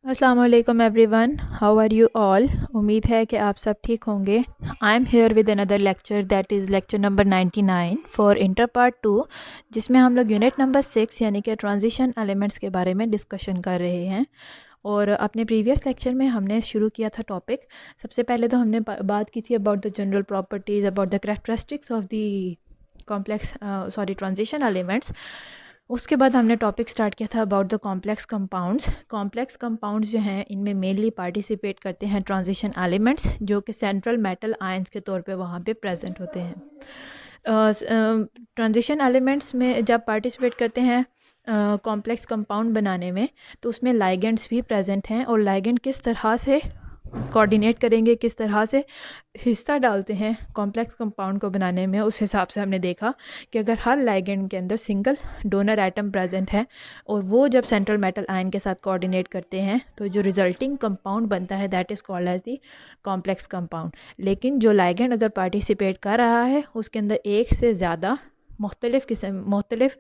अस्सलाम वालेकुम everyone, how are you all. उम्मीद है कि आप सब ठीक होंगे। I am here with another lecture that is lecture number 99 for inter part 2, जिसमें हम लोग यूनिट नंबर 6 यानी कि ट्रांजिशन एलिमेंट्स के बारे में डिस्कशन कर रहे हैं। और अपने प्रीवियस लेक्चर में हमने शुरू किया था टॉपिक। सबसे पहले तो हमने बात की थी about the general properties, about the characteristics of the complex transition elements. उसके बाद हमने टॉपिक स्टार्ट किया था about the complex compounds. Complex compounds जो हैं इनमें मेनली पार्टिसिपेट करते हैं ट्रांजिशन एलिमेंट्स, जो कि सेंट्रल मेटल आयंस के तौर पे वहाँ पे प्रेजेंट होते हैं। ट्रांजिशन एलिमेंट्स में जब पार्टिसिपेट करते हैं कॉम्प्लेक्स कंपाउंड बनाने में, तो उसमें लाइगेंड्स भी प्रेजेंट हैं। और लाइगेंड किस तरह से कोऑर्डिनेट करेंगे, किस तरह से हिस्सा डालते हैं कॉम्प्लेक्स कंपाउंड को बनाने में, उस हिसाब से हमने देखा कि अगर हर लाइगेंड के अंदर सिंगल डोनर एटम प्रेजेंट है और वो जब सेंट्रल मेटल आयन के साथ कोऑर्डिनेट करते हैं, तो जो रिजल्टिंग कंपाउंड बनता है that is called as the complex compound. लेकिन जो लाइगेंड अगर पार्टिसिपेट कर रहा है उसके अंदर एक से ज़्यादा मुख्तलिफ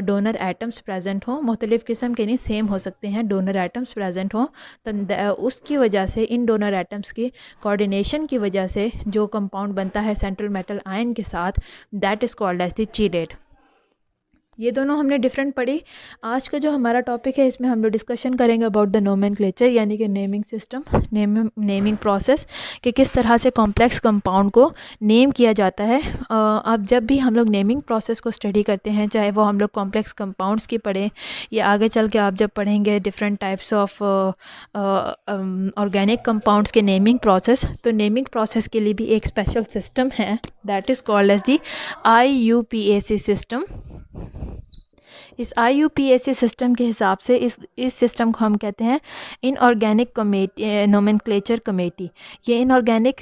डोनर एटम्स प्रेजेंट हों, मुख्तलिफ किस्म के नहीं, सेम हो सकते हैं, डोनर एटम्स प्रेजेंट हों, तो उसकी वजह से इन डोनर एटम्स की कोऑर्डिनेशन की वजह से जो कंपाउंड बनता है सेंट्रल मेटल आयन के साथ, that is called as the chelate. ये दोनों हमने डिफरेंट पढ़ी। आज का जो हमारा टॉपिक है इसमें हम लोग डिस्कशन करेंगे अबाउट द नोमेनक्लेचर, यानी कि नेमिंग सिस्टम, नेमिंग प्रोसेस, कि किस तरह से कॉम्प्लेक्स कंपाउंड को नेम किया जाता है। अब जब भी हम लोग नेमिंग प्रोसेस को स्टडी करते हैं, चाहे वो हम लोग कॉम्प्लेक्स कंपाउंड्स की पढ़ें या आगे चल के आप जब पढ़ेंगे different types of organic compounds के नेमिंग प्रोसेस, तो नेमिंग प्रोसेस के लिए भी एक स्पेशल सिस्टम है that is called as the IUPAC system. इस IUPAC सिस्टम के हिसाब से इस सिस्टम को हम कहते हैं इनऑर्गेनिक कमेटी, नोमेनक्लेचर कमेटी। ये इनऑर्गेनिक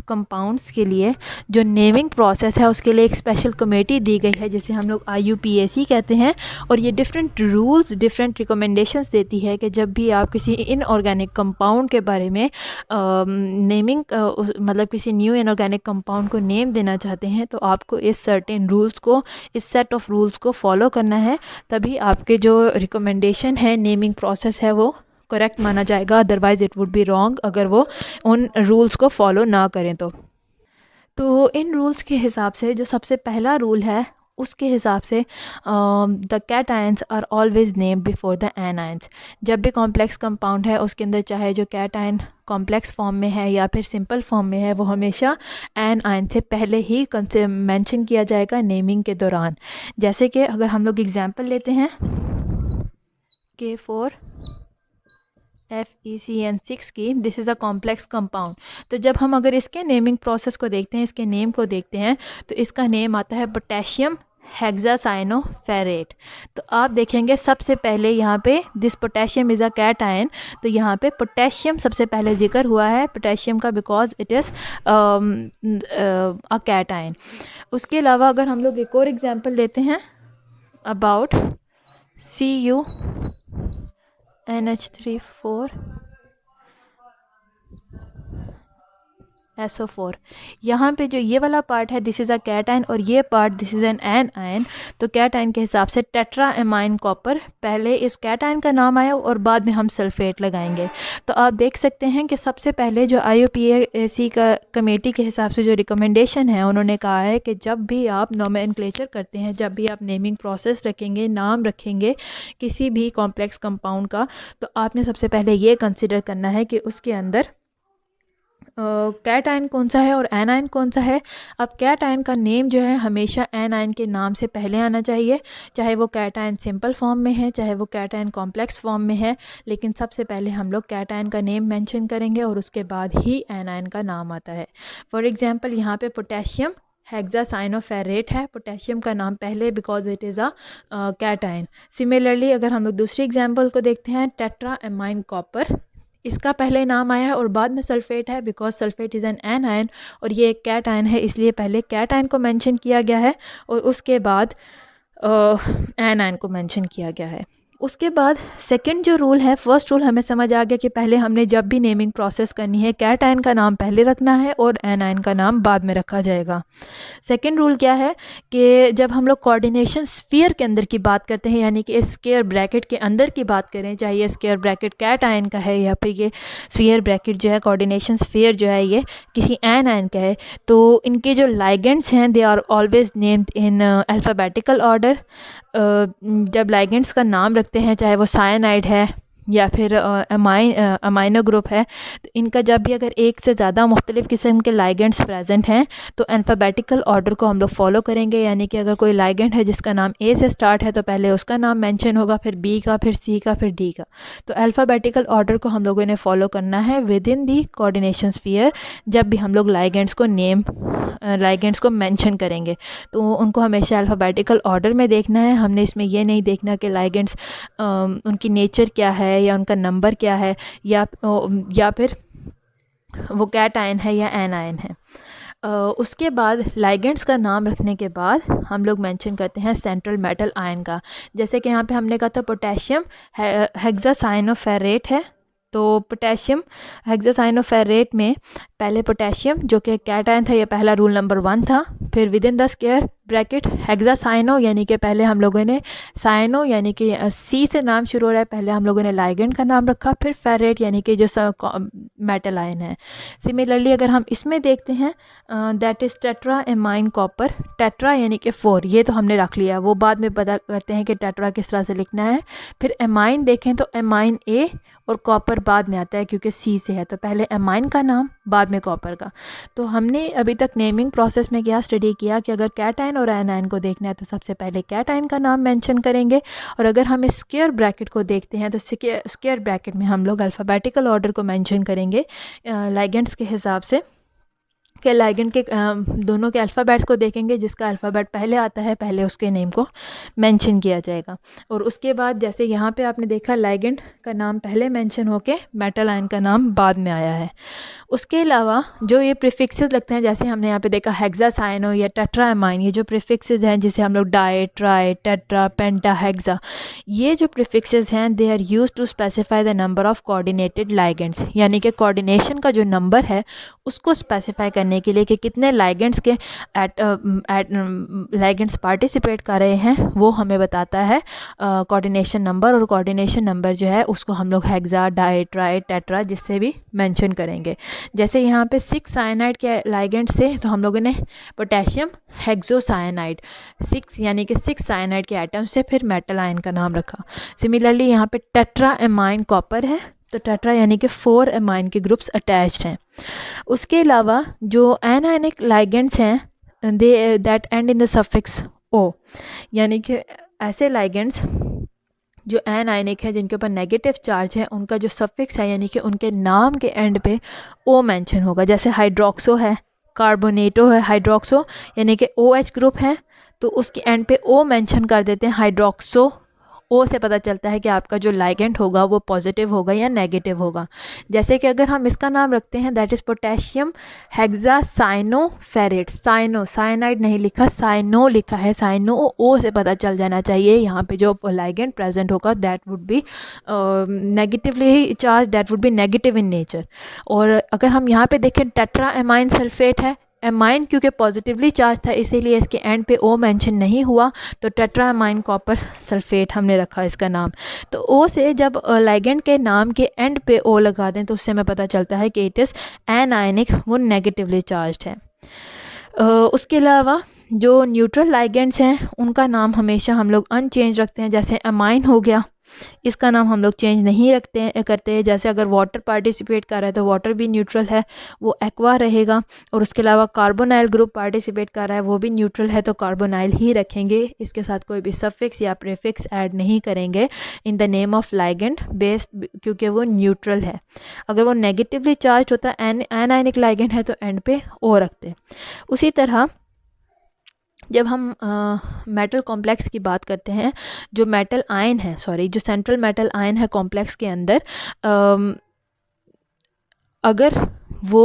कंपाउंड्स के लिए जो नेमिंग प्रोसेस है उसके लिए एक स्पेशल कमेटी दी गई है जिसे हम लोग IUPAC कहते हैं। और ये डिफरेंट रूल्स, डिफरेंट रिकमेंडेशंस देती है कि जब भी आप किसी इनऑर्गेनिक कंपाउंड के बारे में नेमिंग मतलब किसी न्यू इनऑर्गेनिक कंपाउंड को नेम देना चाहते हैं, तो आपको इस सर्टेन रूल्स को, इस सेट ऑफ रूल्स को फॉलो करना है, तभी आपके जो रिकमेंडेशन है, नेमिंग प्रोसेस है, वो करेक्ट माना जाएगा। Otherwise it would be wrong अगर वो उन रूल्स को फॉलो ना करें तो इन रूल्स के हिसाब से जो सबसे पहला रूल है उसके हिसाब से the cations are always name before the anions. जब भी कॉम्प्लेक्स कंपाउंड है उसके अंदर चाहे जो कैटायन कॉम्प्लेक्स फॉर्म में है या फिर सिंपल फॉर्म में है, वो हमेशा एन आयन से पहले ही मेंशन किया जाएगा नेमिंग के दौरान। जैसे कि अगर हम लोग एग्जांपल लेते हैं KFECN6 की, this is a complex compound. तो जब हम अगर इसके नेमिंग प्रोसेस को देखते हैं, इसके नेम को देखते हैं, तो इसका नेम आता है पोटेशियम हेक्सासाइनोफेरेट। तो आप देखेंगे सबसे पहले यहाँ पे this potassium is a cation, तो यहाँ पे पोटेशियम सबसे पहले जिक्र हुआ है पोटेशियम का, because it is a cation. उसके अलावा अगर हम लोग एक और एग्जांपल लेते हैं अबाउट CuNH3 4 SO4। यहाँ पे जो ये वाला पार्ट है दिस इज़ अ कैटायन और ये part this is an ion. तो कैटायन के हिसाब से टेट्रा एमाइन कॉपर, पहले इस कैटायन का नाम आया और बाद में हम सल्फेट लगाएंगे। तो आप देख सकते हैं कि सबसे पहले जो IUPAC का कमेटी के हिसाब से जो रिकमेंडेशन है, उन्होंने कहा है कि जब भी आप नोमेनक्लेचर करते हैं, जब भी आप नेमिंग प्रोसेस रखेंगे, नाम रखेंगे किसी भी कॉम्प्लेक्स कंपाउंड का, तो आपने सबसे पहले ये कंसिडर करना है कि उसके अंदर कैटायन कौन सा है और एनायन कौन सा है। अब कैटायन का नेम जो है हमेशा एनायन के नाम से पहले आना चाहिए, चाहे वो कैटायन सिंपल फॉर्म में है, चाहे वो कैटायन कॉम्प्लेक्स फॉर्म में है, लेकिन सबसे पहले हम लोग कैटायन का नेम मेंशन करेंगे और उसके बाद ही एनायन का नाम आता है। फॉर एग्जांपल यहाँ पे पोटेशियम हेक्सासाइनोफेरेट है, पोटेशियम का नाम पहले because it is a cation. Similarly अगर हम लोग दूसरी एग्जांपल को देखते हैं, टेट्रा एमाइन कॉपर, इसका पहले नाम आया है और बाद में सल्फेट है, because sulphate is an anion और ये एक कैटायन है, इसलिए पहले कैटायन को मेंशन किया गया है और उसके बाद एनायन को मेंशन किया गया है। उसके बाद सेकंड जो रूल है, फर्स्ट रूल हमें समझ आ गया कि पहले हमने जब भी नेमिंग प्रोसेस करनी है कैटआयन का नाम पहले रखना है और एनायन का नाम बाद में रखा जाएगा। सेकंड रूल क्या है कि जब हम लोग कोऑर्डिनेशन स्फीयर के अंदर की बात करते हैं, यानी कि स्क्वायर ब्रैकेट के अंदर की बात करें, चाहे ये स्क्वायर ब्रैकेट कैटआयन का है या फिर ये स्फीयर ब्रैकेट जो है कोऑर्डिनेशन स्फीयर जो है ये किसी एनायन का है, तो इनके जो लाइगेंड्स हैं they are always named in alphabetical order. जब लाइगेंड्स का नाम रखते हैं, चाहे वो साइनाइड है या फिर अमाइनो ग्रुप है, तो इनका जब भी अगर एक से ज़्यादा मुख्तलिफ़ किस्म के लाइगेंड्स प्रेजेंट हैं तो अल्फ़ाबेटिकल ऑर्डर को हम लोग फॉलो करेंगे। यानी कि अगर कोई लाइगेंड है जिसका नाम ए से स्टार्ट है तो पहले उसका नाम मेंशन होगा, फिर बी का, फिर सी का, फिर डी का। तो अल्फ़ाबेटिकल ऑर्डर को हम लोगों ने फॉलो करना है with in the coordination sphere. जब भी हम लोग लाइगेंड्स को मेंशन करेंगे तो उनको हमेशा अल्फ़ाबेटिकल ऑर्डर में देखना है। हमने इसमें यह नहीं देखना कि लाइगेंड्स उनकी नेचर क्या है या उनका नंबर क्या है या फिर वो कैटआयन है या एनायन है। उसके बाद लाइगेंड्स का नाम रखने के बाद हम लोग मेंशन करते हैं सेंट्रल मेटल आयन का। जैसे कि यहाँ पे हमने कहा था पोटेशियम हेक्सासाइनोफेरेट है, तो पोटेशियम हेक्सासाइनोफेरेट में पहले पोटेशियम जो कि कैटआयन था, ये पहला रूल नंबर 1 था। फिर with in the square bracket hexacyano यानी कि पहले हम लोगों ने साइनो यानी कि सी से नाम शुरू हो रहा है, पहले हम लोगों ने लाइगेंड का नाम रखा, फिर फेरेट यानी कि जो मेटल आयन है। सिमिलरली अगर हम इसमें देखते हैं that is tetra amine copper, tetra यानी कि 4, ये तो हमने रख लिया, वो बाद में पता करते हैं कि टेट्रा किस तरह से लिखना है। फिर एमाइन देखें तो एमाइन ए और कॉपर बाद में आता है क्योंकि सी से है, तो पहले एमाइन का नाम बाद में कॉपर का। तो हमने अभी तक नेमिंग प्रोसेस में क्या स्टडी किया कि अगर कैटआयन और एनायन को देखना है तो सबसे पहले कैटआयन का नाम मेंशन करेंगे, और अगर हम स्क्वायर ब्रैकेट को देखते हैं तो स्क्वायर ब्रैकेट में हम लोग अल्फ़ाबेटिकल ऑर्डर को मेंशन करेंगे लाइगेंड्स के हिसाब से। के लाइगेंड के दोनों के अल्फ़ाबेट्स को देखेंगे, जिसका अल्फ़ाबेट पहले आता है पहले उसके नेम को मेंशन किया जाएगा। और उसके बाद जैसे यहाँ पे आपने देखा लाइगेंड का नाम पहले मेंशन होके मेटल आयन का नाम बाद में आया है। उसके अलावा जो ये प्रीफिक्सेस लगते हैं, जैसे हमने यहाँ पे देखा हेक्सासाइनो या टेट्राएमाइन, ये जो प्रीफिक्सेस हैं जिसे हम लोग di, tri, tetra, penta, hexa, ये जो प्रीफिक्सेस हैं they are use to specify the number of coordinated ligands, यानी कि कोऑर्डिनेशन का जो नंबर है उसको स्पेसिफाई करने के लिए कि कितने लाइगेंड्स के लाइगेंड्स पार्टिसिपेट कर रहे हैं वो हमें बताता है कोऑर्डिनेशन नंबर। और कोऑर्डिनेशन नंबर जो है उसको हम लोग हेक्सा, डाई, ट्राई, टेट्रा जिससे भी मेंशन करेंगे। जैसे यहाँ पे 6 साइनाइड के लाइगेंड्स थे तो हम लोगों ने पोटेशियम हेक्सोसाइनाइड 6 यानी कि 6 साइनाइड के एटम से फिर मेटल आयन का नाम रखा। सिमिलरली यहाँ पे टेट्रा एमाइन कॉपर है तो टेट्रा यानी कि 4 एमाइन के ग्रुप्स अटैच्ड हैं। उसके अलावा जो एनायनिक लाइगेंड्स हैं they that end in the suffix O, यानी कि ऐसे लाइगेंड्स जो एनायनिक है जिनके ऊपर नेगेटिव चार्ज है उनका जो सफिक्स है यानी कि उनके नाम के एंड पे ओ मेंशन होगा। जैसे हाइड्रोक्सो है, कार्बोनेटो है, हाइड्रोक्सो यानी कि OH ग्रुप है तो उसके एंड पे ओ मेंशन कर देते हैं हाइड्रोक्सो। ओ से पता चलता है कि आपका जो लाइगेंड होगा वो पॉजिटिव होगा या नेगेटिव होगा। जैसे कि अगर हम इसका नाम रखते हैं that is potassium hexacyanoferrate, cyano cyanide नहीं लिखा, साइनो लिखा है, साइनो ओ से पता चल जाना चाहिए यहाँ पे जो लाइगेंड प्रेजेंट होगा that would be negatively charge, that would be negative in nature. और अगर हम यहाँ पे देखें टेट्रा एमाइन सल्फेट है, एमाइन क्योंकि पॉजिटिवली चार्ज था इसीलिए इसके एंड पे ओ मेंशन नहीं हुआ तो टेट्रा एमाइन कॉपर सल्फेट हमने रखा इसका नाम। तो ओ से जब लाइगेंड के नाम के एंड पे ओ लगा दें तो उससे हमें पता चलता है कि इट इज़ एनायनिक, वो नेगेटिवली चार्ज है। उसके अलावा जो न्यूट्रल लाइगेंड्स हैं उनका नाम हमेशा हम लोग अनचेंज रखते हैं। जैसे एमाइन हो गया, इसका नाम हम लोग चेंज नहीं करते हैं। जैसे अगर वाटर पार्टिसिपेट कर रहा है तो वाटर भी न्यूट्रल है, वो एक्वा रहेगा। और उसके अलावा कार्बोनाइल ग्रुप पार्टिसिपेट कर रहा है वो भी न्यूट्रल है तो कार्बोनाइल ही रखेंगे, इसके साथ कोई भी सफिक्स या प्रीफिक्स ऐड नहीं करेंगे in the name of ligand based, क्योंकि वो न्यूट्रल है। अगर वो नेगेटिवली चार्ज होता है एनायनिक लाइगेंड है तो एंड पे ओ रखते। उसी तरह जब हम मेटल कॉम्प्लेक्स की बात करते हैं, जो मेटल आयन है जो सेंट्रल मेटल आयन है कॉम्प्लेक्स के अंदर, अगर वो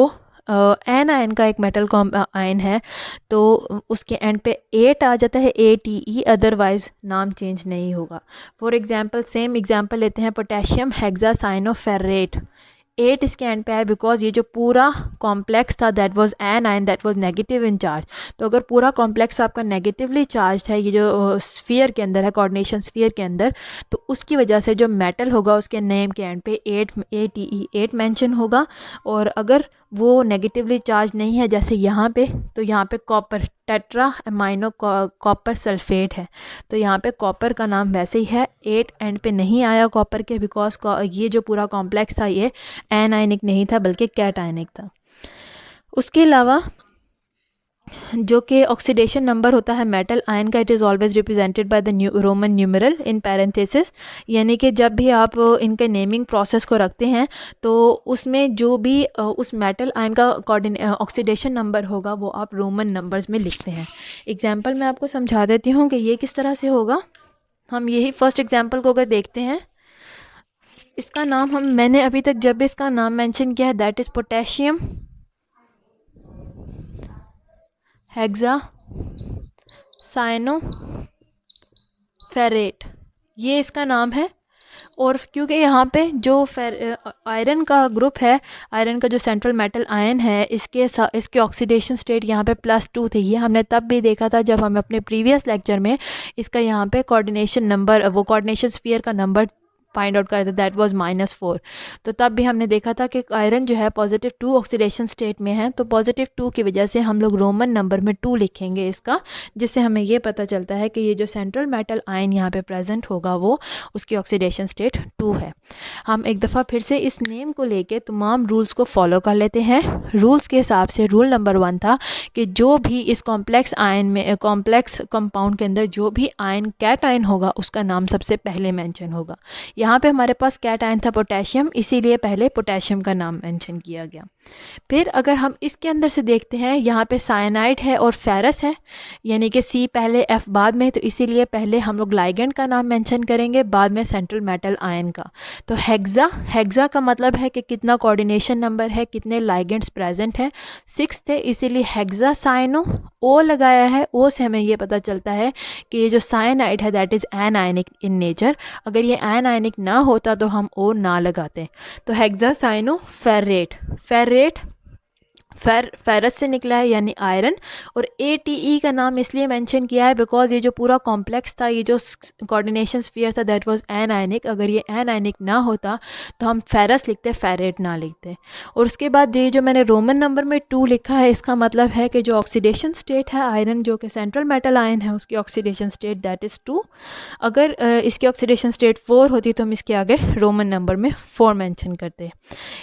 एन आयन का एक मेटल आयन है तो उसके एंड पे 8 आ जाता है, ATE, अदरवाइज नाम चेंज नहीं होगा। फॉर एग्जांपल सेम एग्जांपल लेते हैं पोटेशियम हेक्सासाइनोफेरेट, 8 इसके एंड पे है बिकॉज ये जो पूरा कॉम्प्लेक्स था that was an ion that was negative in charge. तो अगर पूरा कॉम्प्लेक्स आपका नेगेटिवली चार्ज है ये जो स्फीयर के अंदर है, कोऑर्डिनेशन स्फीयर के अंदर, तो उसकी वजह से जो मेटल होगा उसके नेम के एंड पे 8 ATE 8 मेंशन होगा। और अगर वो नेगेटिवली चार्ज नहीं है जैसे यहाँ पे, तो यहाँ पे copper tetra amino copper sulphate है, तो यहाँ पे कॉपर का नाम वैसे ही है, 8 एंड पे नहीं आया कॉपर के बिकॉज ये जो पूरा कॉम्प्लेक्स था ये एनायनिक नहीं था बल्कि कैटायनिक था। उसके अलावा जो कि ऑक्सीडेशन नंबर होता है मेटल आयन का, it is always represented by the Roman numeral in parenthesis, यानी कि जब भी आप इनके नेमिंग प्रोसेस को रखते हैं तो उसमें जो भी उस मेटल आयन का ऑक्सीडेशन नंबर होगा वो आप रोमन नंबर्स में लिखते हैं। एग्जांपल मैं आपको समझा देती हूँ कि ये किस तरह से होगा। हम यही फर्स्ट एग्जांपल को अगर देखते हैं, इसका नाम मैंने अभी तक जब भी इसका नाम मेंशन किया है दैट इज़ पोटेशियम हेक्सासाइनोफेरेट, ये इसका नाम है। और क्योंकि यहाँ पे जो आयरन का ग्रुप है, आयरन का जो सेंट्रल मेटल आयन है, इसके ऑक्सीडेशन स्टेट यहाँ पे +2 थी। ये हमने तब भी देखा था जब हम अपने प्रीवियस लेक्चर में इसका यहाँ पे कोऑर्डिनेशन नंबर, वो कोऑर्डिनेशन स्फीयर का नंबर फाइंड आउट कर थे, दैट वाज -4। तो तब भी हमने देखा था कि आयरन जो है +2 ऑक्सीडेशन स्टेट में है, तो +2 की वजह से हम लोग रोमन नंबर में 2 लिखेंगे इसका, जिससे हमें ये पता चलता है कि ये जो सेंट्रल मेटल आयन यहाँ पे प्रेजेंट होगा वो उसकी ऑक्सीडेशन स्टेट 2 है। हम एक दफ़ा फिर से इस नेम को लेके तमाम रूल्स को फॉलो कर लेते हैं। रूल्स के हिसाब से रूल नंबर 1 था कि जो भी इस कॉम्प्लेक्स आयन में, कॉम्प्लेक्स कंपाउंड के अंदर जो भी आयन कैटायन होगा उसका नाम सबसे पहले मेंशन होगा। यहाँ पे हमारे पास कैटायन था पोटेशियम, इसीलिए पहले पोटेशियम का नाम मेंशन किया गया। फिर अगर हम इसके अंदर से देखते हैं, यहाँ पे साइनाइड है और फेरस है, यानी कि C पहले F बाद में, तो इसीलिए पहले हम लोग लाइगेंड का नाम मेंशन करेंगे, बाद में सेंट्रल मेटल आयन का। तो हेक्सा का मतलब है कि कितना कोऑर्डिनेशन नंबर है, कितने लाइगेंड्स प्रेजेंट है, 6 थे, इसीलिए हेक्सासाइनो, O लगाया है। O से हमें ये पता चलता है कि ये जो साइनाइड है that is anionic in nature. अगर ये एनायनिक ना होता तो हम O ना लगाते। तो हेक्सासाइनोफेरेट, फेरस से निकला है यानी आयरन। और ATE का नाम इसलिए मेंशन किया है बिकॉज ये जो पूरा कॉम्प्लेक्स था, ये जो कोऑर्डिनेशन स्फीयर था दैट वाज एनायनिक। अगर ये एनायनिक ना होता तो हम फेरस लिखते, फेरेट ना लिखते। और उसके बाद ये जो मैंने रोमन नंबर में 2 लिखा है, इसका मतलब है कि जो ऑक्सीडेशन स्टेट है आयरन, जो कि सेंट्रल मेटल आयन है, उसकी ऑक्सीडेशन स्टेट दैट इज़ 2। अगर इसकी ऑक्सीडेशन स्टेट 4 होती तो हम इसके आगे रोमन नंबर में 4 मेंशन करते।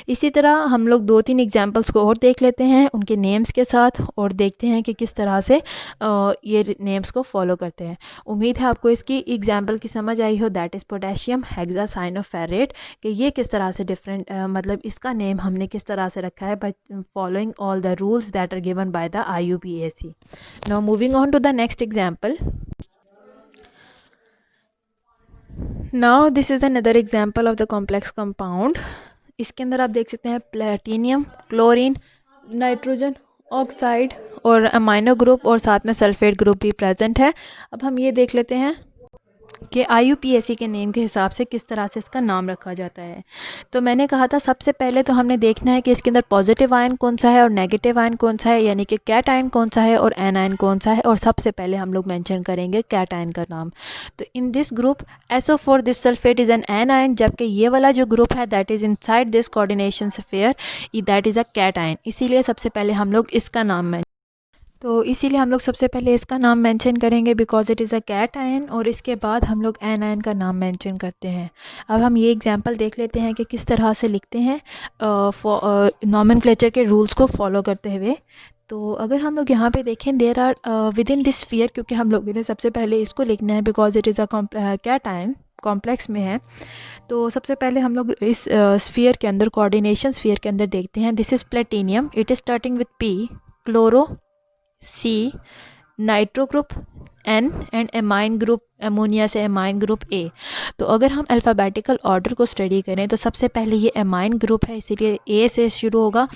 इसी तरह हम लोग 2-3 एग्जांपल्स को और देख लेते हैं उनके नेम्स के साथ, और देखते हैं कि किस तरह से ये नेम्स को फॉलो करते हैं। उम्मीद है आपको इसकी एग्जांपल की समझ आई हो, दैट इज़ पोटेशियम हेक्सासाइनोफेरेट, कि ये किस तरह से डिफरेंट, मतलब इसका नेम हमने किस तरह से रखा है, by following all the rules that are given by the IUPAC। Now moving on to the next example. Now this is another example of the complex compound. इसके अंदर आप देख सकते हैं प्लेटिनियम, क्लोरीन, नाइट्रोजन ऑक्साइड और amino group, और साथ में सल्फेट ग्रुप भी प्रेजेंट है। अब हम ये देख लेते हैं कि IUPAC के नेम के हिसाब से किस तरह से इसका नाम रखा जाता है। तो मैंने कहा था सबसे पहले तो हमने देखना है कि इसके अंदर पॉजिटिव आयन कौन सा है और नेगेटिव आयन कौन सा है, यानी कि कैटायन कौन सा है और एनायन कौन सा है। और सबसे पहले हम लोग मेंशन करेंगे कैटायन का नाम। तो in this group SO4 this sulphate is an anion, जबकि ये वाला जो ग्रुप है that is inside this coordination sphere, that is a cation. इसीलिए सबसे पहले हम लोग इसका नाम सबसे पहले इसका नाम मेंशन करेंगे because it is a cation, और इसके बाद हम लोग एनायन का नाम मेंशन करते हैं। अब हम ये एग्जांपल देख लेते हैं कि किस तरह से लिखते हैं नॉमेनक्लेचर के रूल्स को फॉलो करते हुए। तो अगर हम लोग यहाँ पे देखें, there are within this sphere, क्योंकि हम लोगों ने सबसे पहले इसको लिखना है because it is a cation, complex में है। तो सबसे पहले हम लोग इस स्फीयर के अंदर, कोऑर्डिनेशन स्फीयर के अंदर देखते हैं। This is platinum, it is starting with P, chloro C, nitro group N and amine group ammonia से एमाइन ग्रुप A। तो अगर हम अल्फ़ाबेटिकल ऑर्डर को स्टडी करें तो सबसे पहले ये एमाइन ग्रुप है, इसीलिए A से शुरू होगा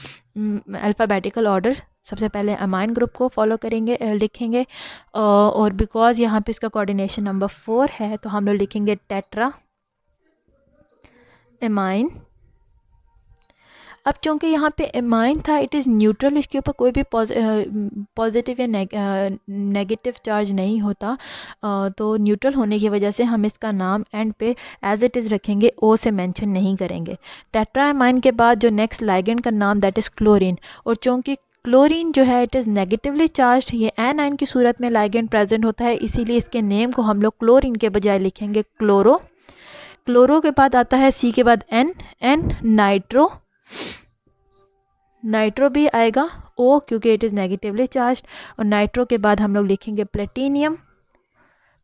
अल्फ़ाबेटिकल ऑर्डर। सबसे पहले अमाइन ग्रुप को फॉलो करेंगे, लिखेंगे, और बिकॉज यहाँ पे इसका कोऑर्डिनेशन नंबर 4 है तो हम लोग लिखेंगे टेट्रा एमाइन। अब चूँकि यहाँ पे एमाइन था, इट इज़ न्यूट्रल, इसके ऊपर कोई भी पॉजिटिव या नेगेटिव चार्ज नहीं होता, तो न्यूट्रल होने की वजह से हम इसका नाम एंड पे एज इट इज़ रखेंगे, ओ से मेंशन नहीं करेंगे। टेट्राएमाइन के बाद जो नेक्स्ट लाइगेंड का नाम दैट इज़ क्लोरीन, और चूँकि क्लोरीन जो है इट इज़ नेगेटिवली चार्ज, ये एनाइन की सूरत में लाइगेंड प्रेजेंट होता है, इसीलिए इसके नेम को हम लोग क्लोरीन के बजाय लिखेंगे क्लोरो। क्लोरो के बाद आता है सी के बाद एन नाइट्रो, नाइट्रो भी आएगा ओ क्योंकि इट इज़ नेगेटिवली चार्ज, और नाइट्रो के बाद हम लोग लिखेंगे प्लेटिनियम।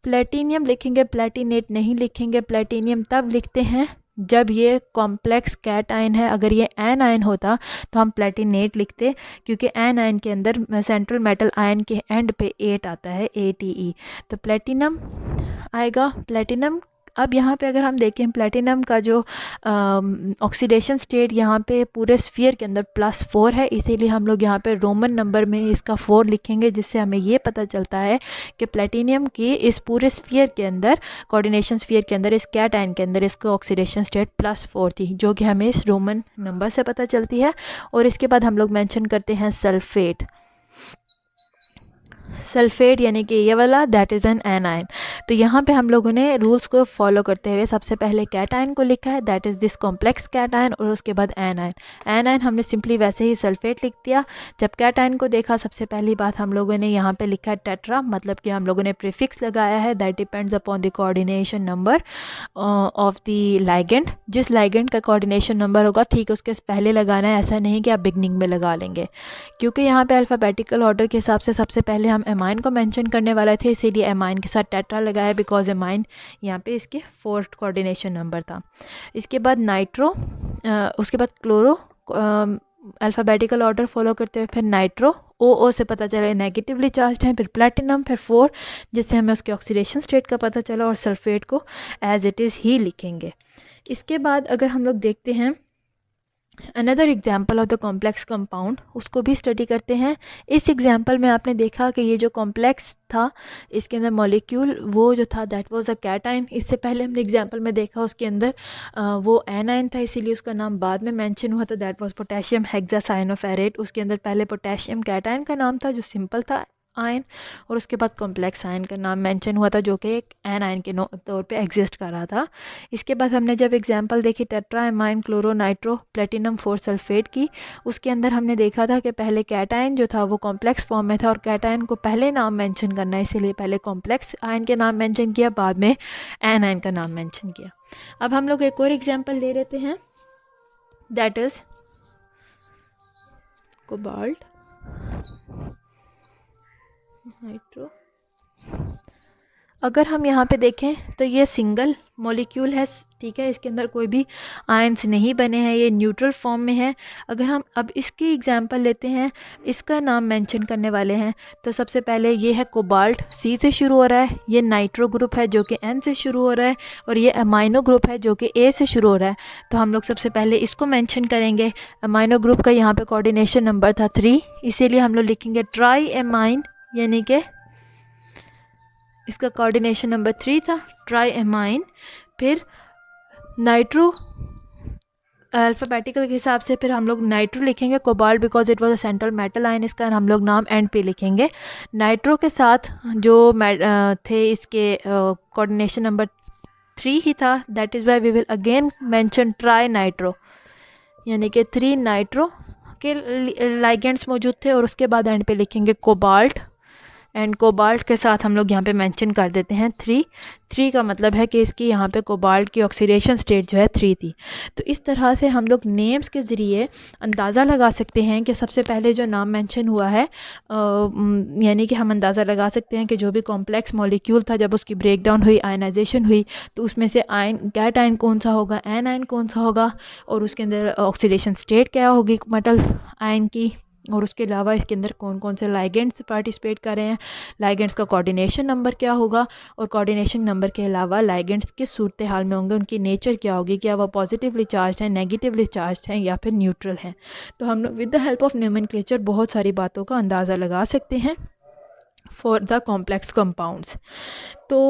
प्लेटिनियम लिखेंगे, प्लेटिनेट नहीं लिखेंगे। प्लेटिनियम तब लिखते हैं जब ये कॉम्प्लेक्स कैटायन है, अगर ये एनायन होता तो हम प्लेटिनेट लिखते, क्योंकि एनायन के अंदर सेंट्रल मेटल आयन के एंड पे 8 आता है, ATE, तो प्लेटिनम आएगा। प्लेटिनम, अब यहाँ पे अगर हम देखें प्लेटिनम का जो ऑक्सीडेशन स्टेट यहाँ पे पूरे स्फीयर के अंदर +4 है, इसीलिए हम लोग यहाँ पे रोमन नंबर में इसका 4 लिखेंगे, जिससे हमें ये पता चलता है कि प्लेटिनियम की इस पूरे स्फीयर के अंदर, कोऑर्डिनेशन स्फीयर के अंदर, इस कैटायन के अंदर इसका ऑक्सीडेशन स्टेट +4 थी, जो कि हमें इस रोमन नंबर से पता चलती है। और इसके बाद हम लोग मेंशन करते हैं सल्फेट। सल्फेट यानी कि ये वाला दैट इज़ एन एनायन। तो यहाँ पे हम लोगों ने रूल्स को फॉलो करते हुए सबसे पहले कैटायन को लिखा है, that is this complex cation, और उसके बाद एनायन। एनायन हमने सिंपली वैसे ही सल्फेट लिख दिया। जब कैटायन को देखा, सबसे पहली बात हम लोगों ने यहाँ पे लिखा है टेट्रा, मतलब कि हम लोगों ने प्रीफिक्स लगाया है, that depends upon the coordination number of the ligand. जिस लाइगेंड का कोऑर्डिनेशन नंबर होगा ठीक उसके पहले लगाना है, ऐसा नहीं कि आप बिगनिंग में लगा लेंगे, क्योंकि यहाँ पे अल्फ़ाबेटिकल ऑर्डर के हिसाब से सबसे पहले हम एमाइन को मेंशन करने वाले थे, इसीलिए एमाइन के साथ टेट्रा लगाया, बिकॉज एमाइन यहाँ पे इसके 4th कोऑर्डिनेशन नंबर था। इसके बाद नाइट्रो, उसके बाद क्लोरो, अल्फ़ाबेटिकल ऑर्डर फॉलो करते हुए फिर नाइट्रो, ओ से पता चला नेगेटिवली चार्ज है, फिर प्लेटिनम, फिर 4, जिससे हमें उसके ऑक्सीडेशन स्टेट का पता चला, और सल्फेट को एज इट इज़ ही लिखेंगे। इसके बाद अगर हम लोग देखते हैं another example of the complex compound, उसको भी स्टडी करते हैं। इस एग्जाम्पल में आपने देखा कि ये जो कॉम्प्लेक्स था, इसके अंदर मॉलिक्यूल वो जो था दैट वाज अ कैटायन। इससे पहले हमने एग्जाम्पल में देखा उसके अंदर वो एनायन था, इसीलिए उसका नाम बाद में मेंशन हुआ था, दैट वाज पोटेशियम हेक्सासाइनोफेरेट। उसके अंदर पहले पोटेशियम कैटायन का नाम था जो सिंपल था आयन, और उसके बाद कॉम्प्लेक्स आयन का नाम मेंशन हुआ था जो कि एक एन आयन के तौर पे एग्जिस्ट कर रहा था। इसके बाद हमने जब एग्जांपल देखी टेट्राएमाइन क्लोरो नाइट्रो प्लेटिनम 4 सल्फेट की, उसके अंदर हमने देखा था कि पहले कैटायन जो था वो कॉम्प्लेक्स फॉर्म में था, और कैटायन को पहले नाम मेंशन करना है, इसीलिए पहले कॉम्प्लेक्स आयन के नाम मेंशन किया, बाद में एन आयन का नाम मेंशन किया। अब हम लोग एक और एग्जाम्पल ले लेते हैं, दैट इज़ कोबाल्ट नाइट्रो। अगर हम यहाँ पे देखें तो ये सिंगल मॉलिक्यूल है, ठीक है, इसके अंदर कोई भी आयंस नहीं बने हैं, ये न्यूट्रल फॉर्म में है। अगर हम अब इसकी एग्जांपल लेते हैं, इसका नाम मेंशन करने वाले हैं, तो सबसे पहले ये है कोबाल्ट, सी से शुरू हो रहा है, ये नाइट्रो ग्रुप है जो कि एन से शुरू हो रहा है, और ये अमाइनो ग्रुप है जो कि ए से शुरू हो रहा है। तो हम लोग सबसे पहले इसको मेंशन करेंगे। अमाइनो ग्रुप का यहाँ पे कोऑर्डिनेशन नंबर था 3, इसीलिए हम लोग लिखेंगे ट्राई एमाइन, यानी कि इसका कोऑर्डिनेशन नंबर 3 था, ट्राई एमाइन। फिर नाइट्रो, अल्फ़ाबेटिकल के हिसाब से फिर हम लोग नाइट्रो लिखेंगे, cobalt because it was a central metal ion, इसका हम लोग नाम एंड पे लिखेंगे। नाइट्रो के साथ जो थे इसके कोऑर्डिनेशन नंबर 3 ही था, that is why we will again mention tri nitro, यानी कि 3 नाइट्रो के लाइगेंड्स मौजूद थे, और उसके बाद एंड पे लिखेंगे कोबाल्ट, एंड कोबाल्ट के साथ हम लोग यहाँ पे मेंशन कर देते हैं 3 का मतलब है कि इसकी यहाँ पे कोबाल्ट की ऑक्सीडेशन स्टेट जो है 3 थी। तो इस तरह से हम लोग नेम्स के ज़रिए अंदाज़ा लगा सकते हैं कि सबसे पहले जो नाम मेंशन हुआ है, यानी कि हम अंदाज़ा लगा सकते हैं कि जो भी कॉम्प्लेक्स मॉलिक्यूल था, जब उसकी ब्रेक डाउन हुई, आयनाइजेशन हुई, तो उसमें से आयन कैटायन कौन सा होगा, एन आयन कौन सा होगा, और उसके अंदर ऑक्सीडेशन स्टेट क्या होगी मेटल आयन की, और उसके अलावा इसके अंदर कौन कौन से लाइगेंड्स पार्टिसिपेट कर रहे हैं, लाइगेंड्स का कोऑर्डिनेशन नंबर क्या होगा, और कोऑर्डिनेशन नंबर के अलावा लाइगेंड्स किस सूरत हाल में होंगे, उनकी नेचर क्या होगी, क्या वह पॉजिटिवली चार्ज हैं, नेगेटिवली चार्ज हैं या फिर न्यूट्रल हैं। तो हम लोग with the help of nomenclature बहुत सारी बातों का अंदाज़ा लगा सकते हैं फॉर द कॉम्प्लेक्स कंपाउंड्स। तो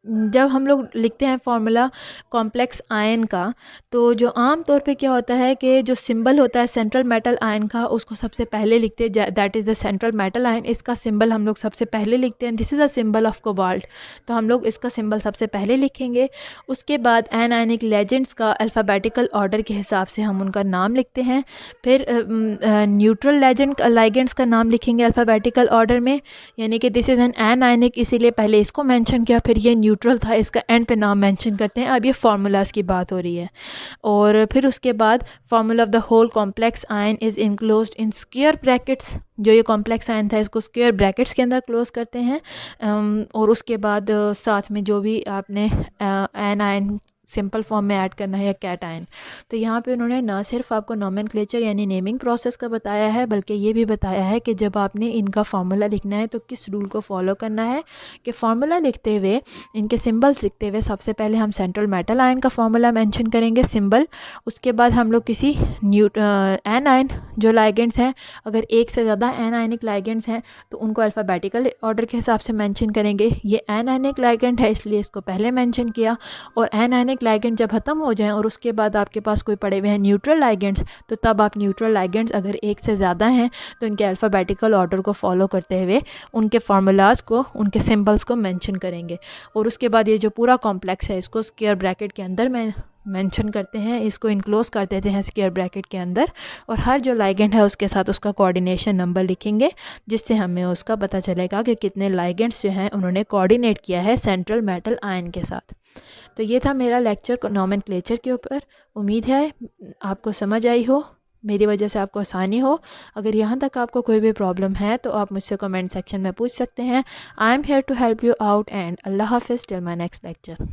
जब हम लोग लिखते हैं फार्मूला कॉम्प्लेक्स आयन का, तो जो आम तौर पे क्या होता है कि जो सिंबल होता है सेंट्रल मेटल आयन का, उसको सबसे पहले लिखते हैं, that is the central metal ion. इसका सिंबल हम लोग सबसे पहले लिखते हैं, this is the symbol of cobalt. तो हम लोग इसका सिंबल सबसे पहले लिखेंगे। उसके बाद एनायनिक लेजेंड्स का अल्फ़ाबेटिकल ऑर्डर के हिसाब से हम उनका नाम लिखते हैं। फिर न्यूट्रल लेजेंड लाइगेंड्स का नाम लिखेंगे अल्फ़ाबेटिकल ऑर्डर में, यानी कि दिस इज़ एन एनायनिक, इसीलिए पहले इसको मेंशन किया, फिर ये न्यूट्रल था, इसका एंड पे नाम मेंशन करते हैं। अब ये फार्मूलाज की बात हो रही है। और फिर उसके बाद formula of the whole complex ion is enclosed in square brackets. जो ये कॉम्प्लेक्स आयन था इसको स्क्वायर ब्रैकेट्स के अंदर क्लोज करते हैं। और उसके बाद साथ में जो भी आपने एन आयन सिंपल फॉर्म में ऐड करना है या कैट आयन। तो यहाँ पे उन्होंने ना सिर्फ आपको नोमेनक्लेचर यानी नेमिंग प्रोसेस का बताया है, बल्कि ये भी बताया है कि जब आपने इनका फार्मूला लिखना है तो किस रूल को फॉलो करना है। कि फार्मूला लिखते हुए, इनके सिंबल्स लिखते हुए, सबसे पहले हम सेंट्रल मेटल आयन का फार्मूला मेंशन करेंगे सिंबल। उसके बाद हम लोग किसी एन आयन जो लाइगेंड्स हैं, अगर एक से ज़्यादा एन आयनिक लाइगेंड्स हैं तो उनको अल्फ़ाबेटिकल ऑर्डर के हिसाब से मेंशन करेंगे। ये एन आयनिक लाइगेंड है इसलिए इसको पहले मेंशन किया। और एन आयनिक लाइगेंड जब ख़त्म हो जाएं और उसके बाद आपके पास कोई पड़े हुए हैं न्यूट्रल लाइगेंड्स, तो तब आप न्यूट्रल लाइगेंड्स अगर एक से ज़्यादा हैं तो इनके अल्फ़ाबेटिकल ऑर्डर को फॉलो करते हुए उनके फार्मूलाज को, उनके सिंबल्स को मेंशन करेंगे। और उसके बाद ये जो पूरा कॉम्प्लेक्स है इसको स्क्वायर ब्रैकेट के अंदर मेंशन करते हैं, इसको इनक्लोज कर देते हैं स्क्वायर ब्रैकेट के अंदर। और हर जो लाइगेंड है उसके साथ उसका कोऑर्डिनेशन नंबर लिखेंगे, जिससे हमें उसका पता चलेगा कि कितने लाइगेंड्स जो हैं उन्होंने कोऑर्डिनेट किया है सेंट्रल मेटल आयन के साथ। तो ये था मेरा लेक्चर नोमेनक्लेचर के ऊपर। उम्मीद है आपको समझ आई हो, मेरी वजह से आपको आसानी हो। अगर यहाँ तक आपको कोई भी प्रॉब्लम है तो आप मुझसे कमेंट सेक्शन में पूछ सकते हैं। I am here to help you out and अल्लाह हाफिज़ टिल माय नेक्स्ट लेक्चर।